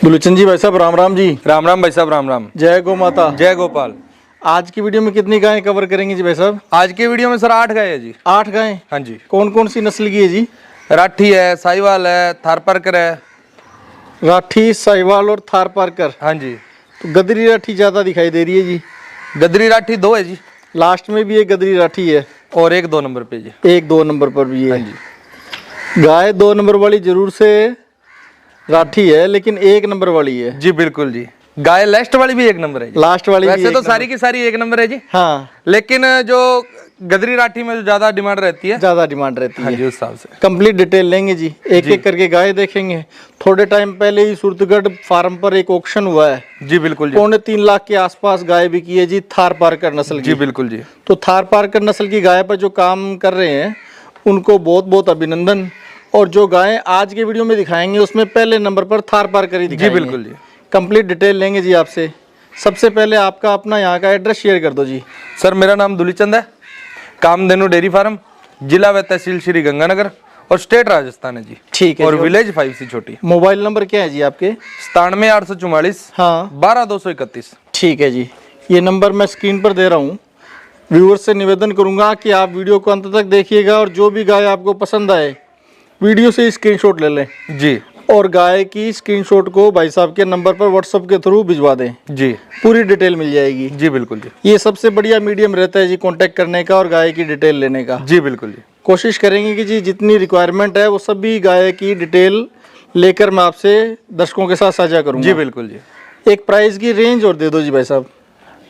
दुलचंद जी भाई साहब राम राम जी। राम राम भाई साहब, राम राम। जय गौ माता, जय गोपाल। आज की वीडियो में कितनी गायें कवर करेंगे जी भाई साहब? आज की वीडियो में सर 8 गाय है जी। 8 गायें। हाँ जी। कौन कौन सी नस्ल की है जी? राठी है, साहिवाल है, थारपारकर है। राठी, साहिवाल और थार पारकर। हाँ जी। तो गदरी राठी ज्यादा दिखाई दे रही है जी। गदरी राठी 2 है जी, लास्ट में भी एक गदरी राठी है और एक 2 नंबर पे जी। एक 2 नंबर पर भी है। हाँ जी। गाय 2 नंबर वाली जरूर से राठी है, लेकिन 1 नंबर वाली है जी बिल्कुल जी। गाय लास्ट वाली भी 1 नंबर है जी। लास्ट वाली भी वैसे एक तो नंबर। सारी की सारी 1 नंबर है जी। हाँ, लेकिन जो गदरी राठी में जो ज्यादा डिमांड रहती है, ज्यादा डिमांड रहती हाँ है। जी, उस हिसाब से कंप्लीट डिटेल लेंगे जी, एक एक करके गाय देखेंगे। थोड़े टाइम पहले ही सूरतगढ़ फार्म पर एक ऑक्शन हुआ है, जी बिल्कुल जी। 3.25 लाख के आसपास गाय बिकी है जी, थार पारकर नस्ल जी की। बिल्कुल जी। तो थार पारकर नस्ल की गाय पर जो काम कर रहे हैं उनको बहुत बहुत अभिनंदन। और जो गायें आज के वीडियो में दिखाएंगे उसमें पहले नंबर पर थार पारकर ही जी दिखाएंगे। बिल्कुल जी। कंप्लीट डिटेल लेंगे जी आपसे। सबसे पहले आपका अपना यहाँ का एड्रेस शेयर कर दो जी। सर मेरा नाम दुलीचंद है, कामधेनु डेयरी फार्म, जिला व तहसील श्री गंगानगर और स्टेट राजस्थान है जी। ठीक है और जी। विलेज 5C छोटी। मोबाइल नंबर क्या है जी आपके? 97 844 हाँ 12 231। ठीक है जी, ये नंबर मैं स्क्रीन पर दे रहा हूँ। व्यूअर्स से निवेदन करूंगा कि आप वीडियो को अंत तक देखिएगा और जो भी गाय आपको पसंद आए वीडियो से स्क्रीनशॉट ले लें जी और गाय की स्क्रीनशॉट को भाई साहब के नंबर पर व्हाट्सएप के थ्रू भिजवा दें। जी। पूरी डिटेल मिल जाएगी। जी बिल्कुल जी। ये सबसे बढ़िया मीडियम रहता है जी कांटेक्ट करने का और गाय की डिटेल लेने का। जी बिल्कुल जी। कोशिश करेंगे कि जी जितनी रिक्वायरमेंट है वो सभी गाय की डिटेल लेकर मैं आपसे दर्शकों के साथ साझा करूंगा। जी बिल्कुल जी। एक प्राइस की रेंज और दे दो जी भाई साहब।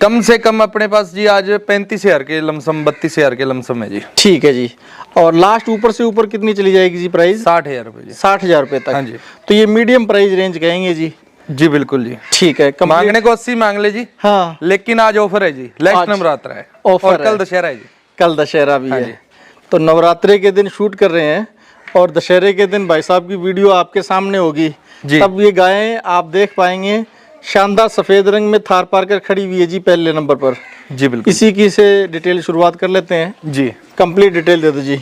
कम से कम अपने पास जी आज 35,000 के लमसम, 32,000 के लमसम है जी। ठीक है जी। और लास्ट ऊपर से ऊपर कितनी चली जाएगी जी प्राइस? 60,000 रुपये जी। 60,000 रुपये तक। हाँ जी। तो ये मीडियम प्राइस रेंज कहेंगे जी। जी बिल्कुल जी। ठीक है। मांगने को 80 मांग ले जी। हाँ, लेकिन आज ऑफर है जी, लास्ट आज नवरात्र है, ऑफर और कल है। दशहरा है जी। कल दशहरा भी हाँ है। जी। तो नवरात्रे के दिन शूट कर रहे हैं और दशहरे के दिन भाई साहब की वीडियो आपके सामने होगी जी। तब ये गायें आप देख पाएंगे। शानदार सफेद रंग में थार पारकर खड़ी हुई है जी पहले नंबर पर। जी बिल्कुल इसी की से डिटेल शुरुआत कर लेते हैं जी। कंप्लीट डिटेल दे दो जी।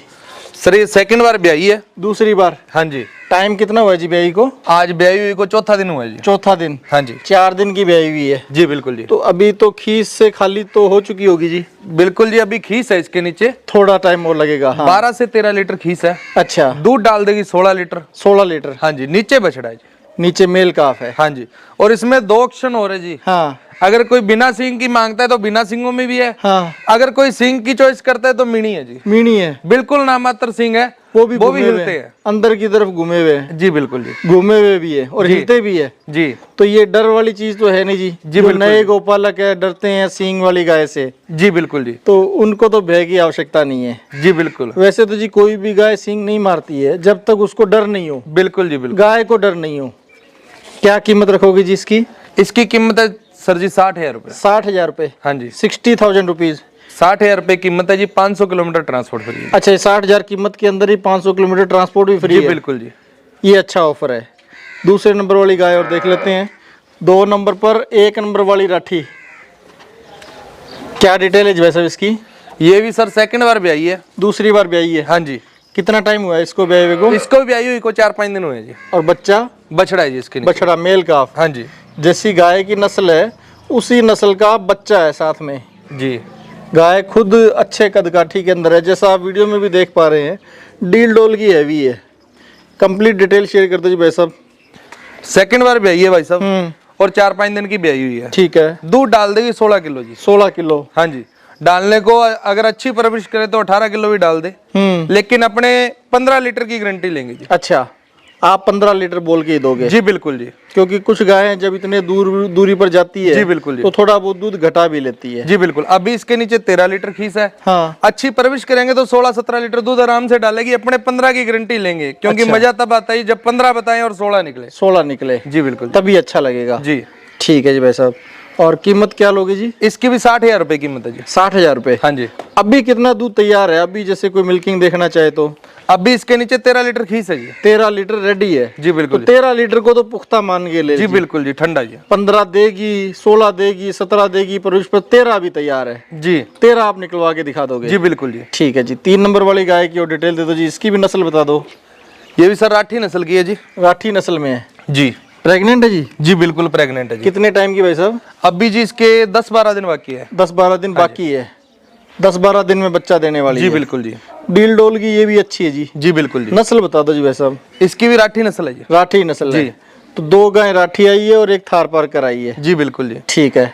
सर ये सेकंड बार ब्याई है। दूसरी बार? हाँ जी। टाइम कितना हुआ जी ब्याई को? आज ब्याई हुई को चौथा दिन हुआ है जी। चौथा दिन। हाँ जी। 4 दिन की ब्याई हुई है। जी बिल्कुल जी। तो अभी तो खीस से खाली तो हो चुकी होगी जी? बिल्कुल जी, अभी खीस है इसके नीचे, थोड़ा टाइम और लगेगा। हाँ। 12 से 13 लीटर खीस है। अच्छा, दूध डाल देगी 16 लीटर। 16 लीटर। हाँ जी। नीचे बछड़ा है जी। नीचे मेल काफ है। हाँ जी। और इसमें 2 ऑप्शन हो रहे जी। हाँ अगर कोई बिना सींग की मांगता है तो बिना सींगों में भी है। हाँ। अगर कोई सींग की चॉइस करता है तो मिनी है जी। मीणी है, बिल्कुल नामात्र सींग है, वो भी घूमे हुए हिलते हैं। हैं। अंदर की तरफ घूमे हुए हैं। जी बिल्कुल जी। घूमे हुए भी है और जी। हिलते भी है। जी। तो ये डर वाली चीज तो है नहीं जी। जी जो बिल्कुल नए जी। गोपालक है डरते हैं सींग वाली गाय से, जी बिल्कुल जी। तो उनको तो भय की आवश्यकता नहीं है। जी बिल्कुल। वैसे तो जी कोई भी गाय सींग नहीं मारती है जब तक उसको डर नहीं हो। बिल्कुल जी बिल्कुल। गाय को डर नहीं हो। क्या कीमत रखोगे जी इसकी? इसकी कीमत है सर जी 60,000 रुपये। 60,000 रुपये। हाँ जी। 60,000 रुपीज। 60,000 रुपये कीमत है जी। 500 किलोमीटर ट्रांसपोर्ट फ्री है। अच्छा, 60,000 कीमत के अंदर ही 500 किलोमीटर ट्रांसपोर्ट भी फ्री जी है। बिल्कुल जी। ये अच्छा ऑफर है। दूसरे नंबर वाली गाय और देख लेते हैं। 2 नंबर पर 1 नंबर वाली राठी, क्या डिटेल है जी वैसे इसकी? ये भी सर सेकंड बार ब्याई है। दूसरी बार ब्याई है। हाँ जी। कितना टाइम हुआ है इसको ब्याई हुए को? इसको भी ब्याई हुई को 4-5 दिन हुए जी। और बच्चा? बछड़ा है जी इसके नीचे। बछड़ा मेल काफ। हाँ जी। जैसी गाय की नस्ल है उसी नस्ल का बच्चा है साथ में। जी। गाय खुद अच्छे कदकाठी के अंदर है, जैसा आप वीडियो में भी देख पा रहे हैं। डील डोल की हैवी है। कंप्लीट डिटेल शेयर कर दो जी भाई साहब। सेकंड बार ब्याई है भाई साहब, और 4-5 दिन की ब्याई हुई है। ठीक है। दूध डाल देगी 16 किलो जी। 16 किलो। हाँ जी। डालने को अगर अच्छी परवरिश करे तो 18 किलो भी डाल दे, लेकिन अपने 15 लीटर की गारंटी लेंगे जी। अच्छा, आप 15 लीटर बोल के ही दोगे? जी बिल्कुल जी। क्योंकि कुछ गायें जब इतने दूरी पर जाती है जी बिल्कुल जी। तो थोड़ा बहुत दूध घटा भी लेती है। जी बिल्कुल। अभी इसके नीचे 13 लीटर खीस है। हाँ। अच्छी परवरिश करेंगे तो 16-17 लीटर दूध आराम से डालेगी। अपने 15 की गारंटी लेंगे, क्योंकि अच्छा। मजा तब आता है जब 15 बताएं और 16 निकले। 16 निकले जी बिल्कुल। तभी अच्छा लगेगा जी। ठीक है जी भाई साहब। और कीमत क्या लोगे जी? इसकी भी 60,000 रुपए कीमत है जी। 60,000 रुपये। हाँ जी। अभी कितना दूध तैयार है? अभी जैसे कोई मिल्किंग देखना चाहे तो? अभी इसके नीचे 13 लीटर खीस है जी। 13 लीटर रेडी है। जी बिल्कुल। तो 13 लीटर को तो पुख्ता मान के ले जी बिल्कुल जी। ठंडा जी। 15 देगी, 16 देगी, 17 देगी, पर उस पर 13 भी तैयार है। जी। 13 आप निकलवा के दिखा दोगे? जी बिल्कुल जी। ठीक है जी। 3 नंबर वाली गाय की और डिटेल दे दो जी। इसकी भी नस्ल बता दो। ये भी सर राठी नस्ल की है जी। राठी नस्ल में है जी। प्रेग्नेंट है जी? जी बिल्कुल प्रेग्नेंट है जी। कितने टाइम की भाई साहब? अभी जी इसके 10-12 दिन बाकी है। 10-12 दिन बाकी है। 10-12 दिन में बच्चा देने वाली जी है। बिल्कुल जी। डील डोल की ये भी अच्छी है जी? जी बिल्कुल जी। नस्ल बता दो जी भाई साहब। इसकी भी राठी नस्ल है जी। राठी नस्ल है। तो 2 गाय राठी आई है और एक थार पारकर आई है। जी बिल्कुल जी। ठीक है।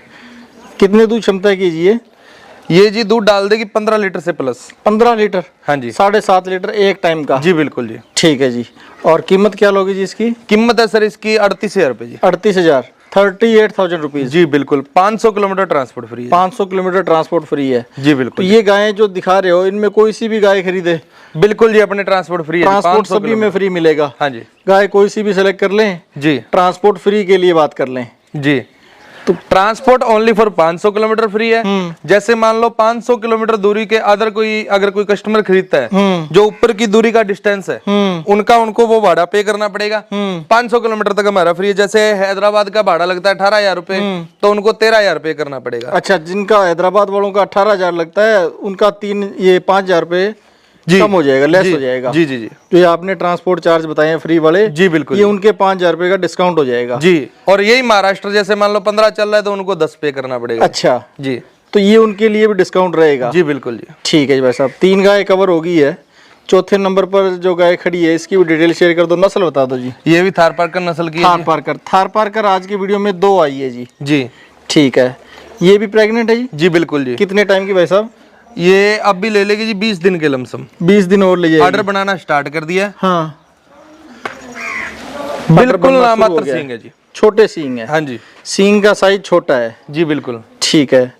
कितने दूध क्षमता कीजिए? ये जी दूध डाल देगी 15 लीटर से प्लस। 15 लीटर? हाँ जी। 7.5 लीटर एक टाइम का? जी बिल्कुल जी। ठीक है जी। और कीमत क्या लोगी जी इसकी? कीमत है सर इसकी 38,000 रुपए जी। 38,000, 38,000 रुपीज। जी बिल्कुल। 500 किलोमीटर ट्रांसपोर्ट फ्री है। 500 किलोमीटर ट्रांसपोर्ट फ्री है जी तो बिल्कुल। ये गायें जो दिखा रहे हो इनमें कोई सी भी गाय खरीदे? बिल्कुल जी अपने ट्रांसपोर्ट फ्री है। ट्रांसपोर्ट 500 सभी में फ्री मिलेगा? हाँ जी। गाय कोई सी भी सेलेक्ट कर लें, जी ट्रांसपोर्ट फ्री के लिए बात कर लें। जी। तो transport only for 500 kilometre free है। जैसे मान लो 500 किलोमीटर दूरी के अगर कोई कस्टमर खरीदता है जो ऊपर की दूरी का डिस्टेंस है उनको वो भाड़ा पे करना पड़ेगा। 500 किलोमीटर तक हमारा फ्री है। जैसे हैदराबाद का भाड़ा लगता है 18,000 रुपए तो उनको 13,000 रुपए करना पड़ेगा। अच्छा, जिनका हैदराबाद वालों का 18,000 लगता है उनका 5,000 रुपए कम हो जाएगा, लेस हो जाएगा। जी जी जी। तो ये आपने ट्रांसपोर्ट चार्ज बताए हैं फ्री वाले? जी बिल्कुल। ये उनके 5,000 रुपए का डिस्काउंट हो जाएगा? जी। और यही महाराष्ट्र जैसे मान लो 15 चल रहा है तो उनको 10 पे करना पड़ेगा। अच्छा जी। तो ये उनके लिए भी डिस्काउंट रहेगा? जी बिल्कुल जी। ठीक है जी भाई साहब। 3 गाय कवर हो गई है। चौथे नंबर पर जो गाय खड़ी है इसकी भी डिटेल शेयर कर दो, नस्ल बता दो जी। ये भी थार पारकर नस्ल की है। थार पारकर आज की वीडियो में 2 आई है जी? जी। ठीक है। ये भी प्रेग्नेंट है जी? जी बिल्कुल जी। कितने टाइम की भाई साहब? ये अब भी ले लेगी जी 20 दिन के लमसम। 20 दिन और ले जाएगी? ऑर्डर बनाना स्टार्ट कर दिया है। हाँ। बिल्कुल नामात्र सींग है जी। छोटे सींग है? हाँ जी। सींग का साइज छोटा है? जी बिल्कुल। ठीक है।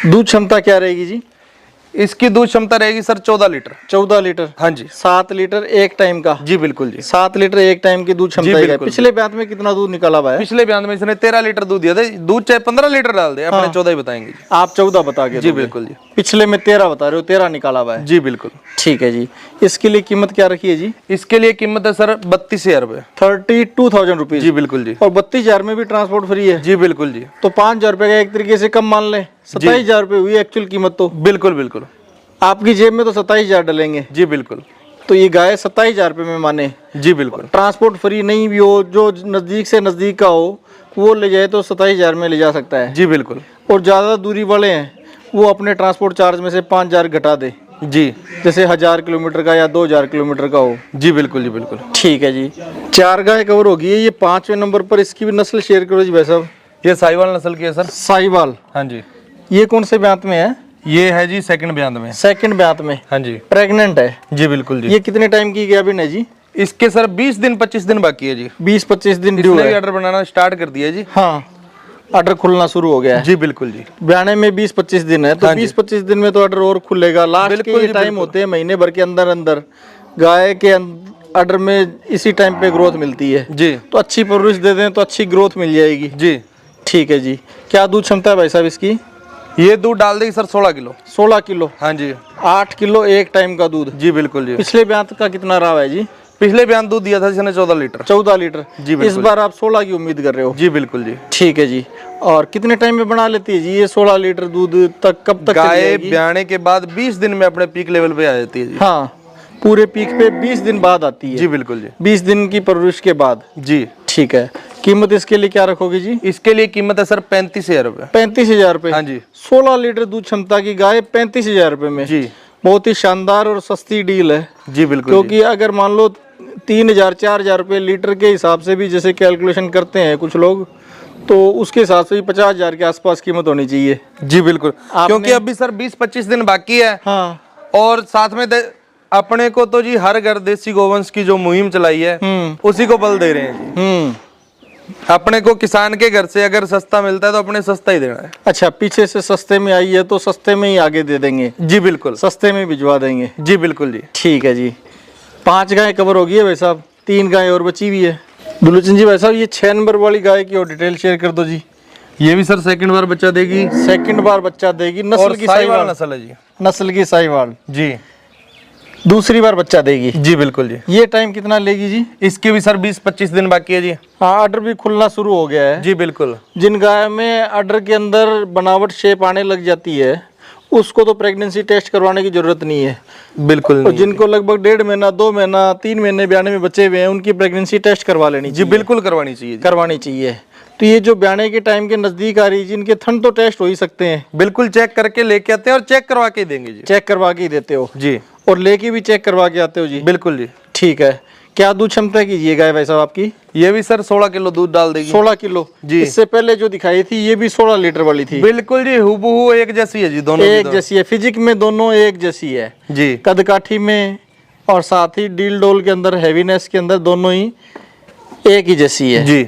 दूध क्षमता क्या रहेगी जी? इसकी दूध क्षमता रहेगी सर 14 लीटर। 14 लीटर? हाँ जी। 7 लीटर एक टाइम का? जी बिल्कुल जी। 7 लीटर एक टाइम की दूध क्षमता है। पिछले ब्यात में कितना दूध निकाला हुआ है? पिछले ब्यात में इसने 13 लीटर दूध दिया था। दूध चाहे 15 लीटर डाल दे अपने 14 ही बताएंगे जी। आप 14 बता के? जी बिल्कुल जी। पिछले में 13 बता रहे हो, 13 निकाला हुआ है? जी बिल्कुल। ठीक है जी। इसके लिए कीमत क्या रखी है जी? इसके लिए कीमत है सर 32,000 रुपए। 32,000 रुपीज? जी बिल्कुल जी। और 32,000 में भी ट्रांसपोर्ट फ्री है? जी बिल्कुल जी। तो 5,000 रुपए का एक तरीके से कम मान लें, 27,000 रुपए हुई एक्चुअल कीमत। तो बिल्कुल बिल्कुल आपकी जेब में तो 27,000 डलेंगे। जी बिल्कुल। तो ये गाय 27,000 रुपए में माने? जी बिल्कुल। ट्रांसपोर्ट फ्री नहीं भी हो, जो नजदीक से नजदीक का हो वो ले जाए तो 27,000 में ले जा सकता है? जी बिल्कुल। और ज्यादा दूरी वाले हैं वो अपने ट्रांसपोर्ट चार्ज में से 5,000 घटा दे, जी। जैसे 1,000 किलोमीटर का या 2,000 किलोमीटर का हो? जी बिल्कुल जी बिल्कुल। ठीक है जी। 4 गाय कवर होगी। ये 5वें नंबर पर इसकी भी नस्ल शेयर करो जी भाई साहब। ये साहिवाल नस्ल की है सर। साहिवाल? हाँ जी। ये कौन से ब्यात में है? ये है जी सेकंड ब्यात में। सेकंड ब्यात में? हाँ जी। प्रेग्नेंट है? जी बिल्कुल जी। ये कितने टाइम की गया है जी? इसके सर 20 दिन 25 दिन बाकी है जी। 20-25 दिन ड्यू है? ऑर्डर बनाना स्टार्ट कर दिया जी। हाँ, ऑर्डर खुलना शुरू हो गया है? जी बिल्कुल जी। ब्याने में 20-25 दिन है तो 20-25 दिन में तो ऑर्डर और खुलेगा। लास्ट के ये टाइम होते हैं महीने भर के अंदर अंदर गाय के ऑर्डर में इसी टाइम पे ग्रोथ मिलती है जी। तो अच्छी परवरिश दे दें तो अच्छी ग्रोथ मिल जाएगी जी। ठीक है जी। क्या दूध क्षमता है भाई साहब इसकी? ये दूध डाल देगी सर 16 किलो। 16 किलो? हाँ जी। 8 किलो एक टाइम का दूध? जी बिल्कुल जी। पिछले ब्यात का कितना रहा है जी? पिछले ब्यान दूध दिया था इसने 14 लीटर। 14 लीटर? जी बिल्कुल। इस बार आप 16 की उम्मीद कर रहे हो? जी बिल्कुल जी। ठीक है जी। और कितने टाइम में बना लेती है जी ये 16 लीटर दूध? तक कब तक गाय ब्याने के बाद 20 दिन में अपने पीक लेवल पे आ जाती है जी। हाँ, पूरे पीक पे 20 दिन बाद आती है? जी बिल्कुल जी। 20 दिन की परवरिश के बाद? जी। ठीक है। कीमत इसके लिए क्या रखोगे जी? इसके लिए कीमत है सर 35,000 रुपए। 35,000 रुपए? हाँ जी। 16 लीटर दूध क्षमता की गाय 35,000 रुपए में? जी। बहुत ही शानदार और सस्ती डील है। जी बिल्कुल। क्योंकि अगर मान लो 3,000-4,000 रुपए लीटर के हिसाब से भी जैसे कैलकुलेशन करते हैं कुछ लोग तो उसके हिसाब से भी 50,000 के आसपास कीमत होनी चाहिए। जी बिल्कुल। क्योंकि अभी सर 20-25 दिन बाकी है। हाँ। और साथ में अपने को तो जी हर घर देसी गोवंश की जो मुहिम चलाई है उसी को बल दे रहे हैं जी। अपने को किसान के घर से अगर सस्ता मिलता है तो अपने सस्ता ही देना है। अच्छा, पीछे से सस्ते में आई है तो सस्ते में ही आगे दे देंगे? जी बिल्कुल। सस्ते में भिजवा देंगे? जी बिल्कुल जी। ठीक है जी। 5 गाय कवर होगी है भाई साहब, 3 गाय और बची हुई है। दुलचंद जी भाई साहब ये 6 नंबर वाली गाय की और डिटेल शेयर कर दो जी। ये भी सर सेकंड बार बच्चा देगी। सेकंड बार बच्चा देगी। नस्ल की साहिवाल नस्ल है जी। नस्ल की साहिवाल जी। दूसरी बार बच्चा देगी? जी बिल्कुल जी। ये टाइम कितना लेगी जी? इसके भी सर 20-25 दिन बाकी है जी। हाँ, ऑर्डर भी खुलना शुरू हो गया है? जी बिल्कुल। जिन गाय में ऑर्डर के अंदर बनावट शेप आने लग जाती है उसको तो प्रेगनेंसी टेस्ट करवाने की जरूरत नहीं है। बिल्कुल और नहीं। जिनको लगभग 1.5 महीना, 2 महीना, 3 महीने ब्याने में बचे हुए हैं, उनकी प्रेगनेंसी टेस्ट करवा लेनी जी चाहिए। बिल्कुल करवानी चाहिए जी। करवानी चाहिए। तो ये जो ब्याने के टाइम के नजदीक आ रही है, जिनके थन तो टेस्ट हो ही सकते हैं। बिल्कुल चेक करके लेके आते हैं और चेक करवा के देंगे जी। चेक करवा के ही देते हो जी और लेके भी चेक करवा के आते हो जी। बिल्कुल जी। ठीक है। क्या दूध क्षमता कीजिए गाय भाई साहब आपकी? ये भी सर 16 किलो दूध डाल देगी। 16 किलो जी। इससे पहले जो दिखाई थी ये भी 16 लीटर वाली थी। बिल्कुल जी, हूबहू एक जैसी है जी, दोनों एक जैसी है, फिजिक में दोनों एक जैसी है जी। कदकाठी में, और साथ ही डील डोल के अंदर, हैवीनेस के अंदर दोनों ही एक ही जैसी है जी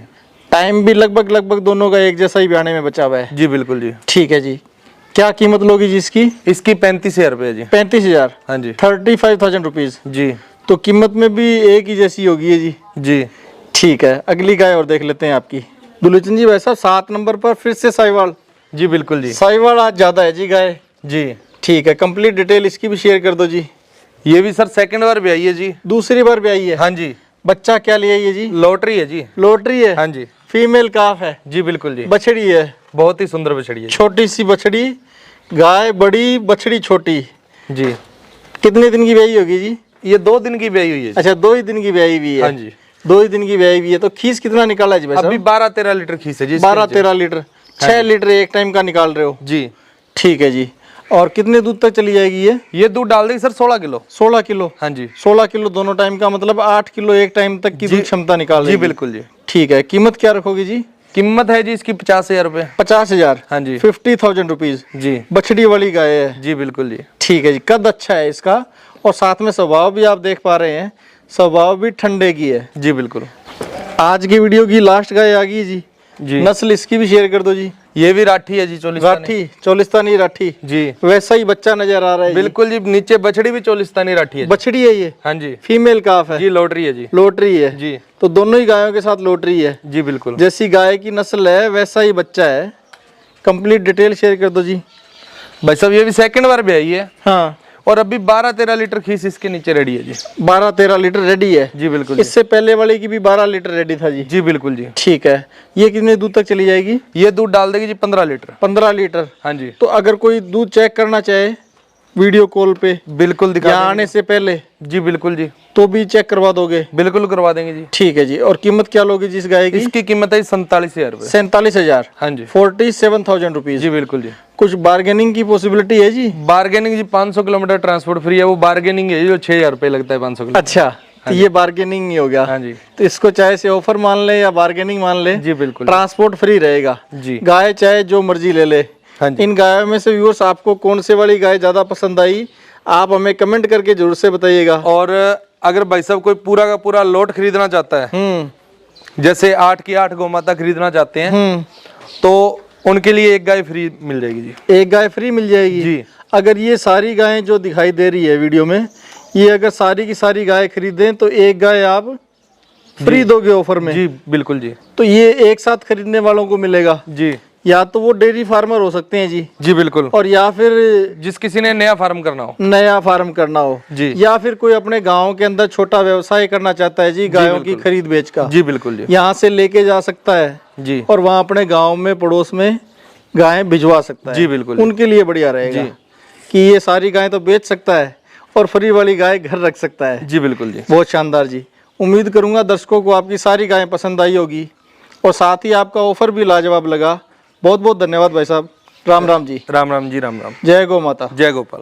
टाइम भी लगभग दोनों का एक जैसा ही ब्याने में बचा हुआ है। जी बिल्कुल जी। ठीक है जी। क्या कीमत लोगी जी इसकी? इसकी 35,000 रुपये जी। 35,000। हाँ जी 35,000 रुपीज। जी तो कीमत में भी एक ही जैसी होगी है जी। जी। ठीक है। अगली गाय और देख लेते हैं आपकी। दुलोचन जी भाई साहब 7 नंबर पर फिर से साहिवाल। जी बिल्कुल जी। साहिवाल आज ज्यादा है जी गाय। जी ठीक है। कंप्लीट डिटेल इसकी भी शेयर कर दो जी। ये भी सर सेकंड बार भी आई है जी। दूसरी बार भी आई है। हाँ जी। बच्चा क्या लिया ये जी? लॉटरी है जी। लोटरी है। हाँ जी। फीमेल काफ है। जी बिल्कुल जी। बछड़ी है। बहुत ही सुंदर बछड़ी है जी। छोटी सी बछड़ी, गाय बड़ी, बछड़ी छोटी। जी। कितने दिन की ब्याई होगी जी? ये 2 दिन की ब्याई हुई है जी। अच्छा 2 ही दिन की ब्याई हुई है। हाँ जी। 2 ही दिन की ब्याई हुई है। तो खीस कितना निकाला है जी भाई साहब? अभी 12-13 लीटर खीस है जी। 12-13 लीटर। 6 लीटर एक टाइम का निकाल रहे हो? जी। ठीक है जी। और कितने दूध तक चली जाएगी ये? दूध डाल देगी सर 16 किलो। 16 किलो। हाँ जी 16 किलो दोनों टाइम का, मतलब 8 किलो एक टाइम तक की दूध क्षमता निकाल जी देगी। बिल्कुल जी। ठीक है। कीमत क्या रखोगी जी? कीमत है जी इसकी 50,000 रुपये। 50,000। हाँ जी 50,000 रुपीज। जी बछड़ी वाली गाय है। जी बिल्कुल जी। ठीक है जी। कद अच्छा है इसका, और साथ में स्वभाव भी आप देख पा रहे हैं, स्वभाव भी ठंडे की है जी बिल्कुल। आज की वीडियो की लास्ट गाय आ गई जी। जी नस्ल इसकी भी शेयर कर दो जी। ये भी राठी है जी, चोलिस्तानी। राठी, चोलिस्तानी राठी। जी वैसा ही बच्चा नजर आ रहा है जी। बिल्कुल जी। नीचे बछड़ी भी चोलिस्तानी राठी है जी। बछड़ी है ये? हाँ जी फीमेल काफ है? जी लॉटरी है जी। लोटरी है जी तो दोनों ही गायों के साथ लोटरी है। जी बिल्कुल। जैसी गाय की नस्ल है वैसा ही बच्चा है। कंप्लीट डिटेल शेयर कर दो जी। भाई साहब ये भी सेकंड बार भी आई है, हाँ। और अभी 12-13 लीटर खीस इसके नीचे रेडी है जी। 12-13 लीटर रेडी है जी बिल्कुल जी। इससे पहले वाले की भी 12 लीटर रेडी था जी। जी बिल्कुल जी। ठीक है। ये कितने दूध तक चली जाएगी? ये दूध डाल देगी जी 15 लीटर। 15 लीटर। हाँ जी तो अगर कोई दूध चेक करना चाहे वीडियो कॉल पे बिल्कुल दिखा या आने से पहले, जी बिल्कुल जी। तो भी चेक करवा दोगे? बिल्कुल करवा देंगे जी। ठीक है जी। और कीमत क्या लोगे जिस गाय की? इसकी कीमत है 47,000 रुपये। 47,000। हाँ जी 47,000 रुपीज। जी बिल्कुल जी। कुछ बार्गेनिंग की पॉसिबिलिटी है जी? बार्गेनिंग जी 500 किलोमीटर ट्रांसपोर्ट फ्री है, वो बार्गेनिंग है जो 6,000 रुपये लगता है 500 किलोमीटर। अच्छा तो ये बार्गेनिंग नहीं हो गया। हाँ जी तो इसको चाहे से ऑफर मान ले या बार्गेनिंग मान ले, जी बिल्कुल। ट्रांसपोर्ट फ्री रहेगा जी गाय, चाहे जो मर्जी ले ले। हाँ जी इन गायों में से व्यूअर्स आपको कौन से वाली गाय ज्यादा पसंद आई, आप हमें कमेंट करके जरूर से बताइएगा। और अगर भाई साहब कोई पूरा का पूरा लोट खरीदना चाहता है, जैसे 8 की 8 गौ माता खरीदना चाहते हैं, तो उनके लिए एक गाय फ्री मिल जाएगी जी। एक गाय फ्री मिल जाएगी जी। अगर ये सारी गायें जो दिखाई दे रही है वीडियो में, ये अगर सारी की सारी गाय खरीदें तो एक गाय आप फ्री दोगे ऑफर में? जी बिल्कुल जी। तो ये एक साथ खरीदने वालों को मिलेगा, जी या तो वो डेयरी फार्मर हो सकते हैं जी, जी बिल्कुल, और या फिर जिस किसी ने नया फार्म करना हो, नया फार्म करना हो जी, या फिर कोई अपने गांव के अंदर छोटा व्यवसाय करना चाहता है जी गायों की खरीद बेच का, जी बिल्कुल जी, यहाँ से लेके जा सकता है जी, और वहाँ अपने गांव में पड़ोस में गायें भिजवा सकता है। जी बिल्कुल, उनके लिए बढ़िया रहेगा कि ये सारी गायें तो बेच सकता है और फ्री वाली गाय घर रख सकता है। जी बिल्कुल जी। बहुत शानदार जी। उम्मीद करूंगा दर्शकों को आपकी सारी गायें पसंद आई होगी और साथ ही आपका ऑफर भी लाजवाब लगा। बहुत बहुत धन्यवाद भाई साहब। राम राम जी। राम राम जी। राम राम। जय गौ माता। जय गोपाल।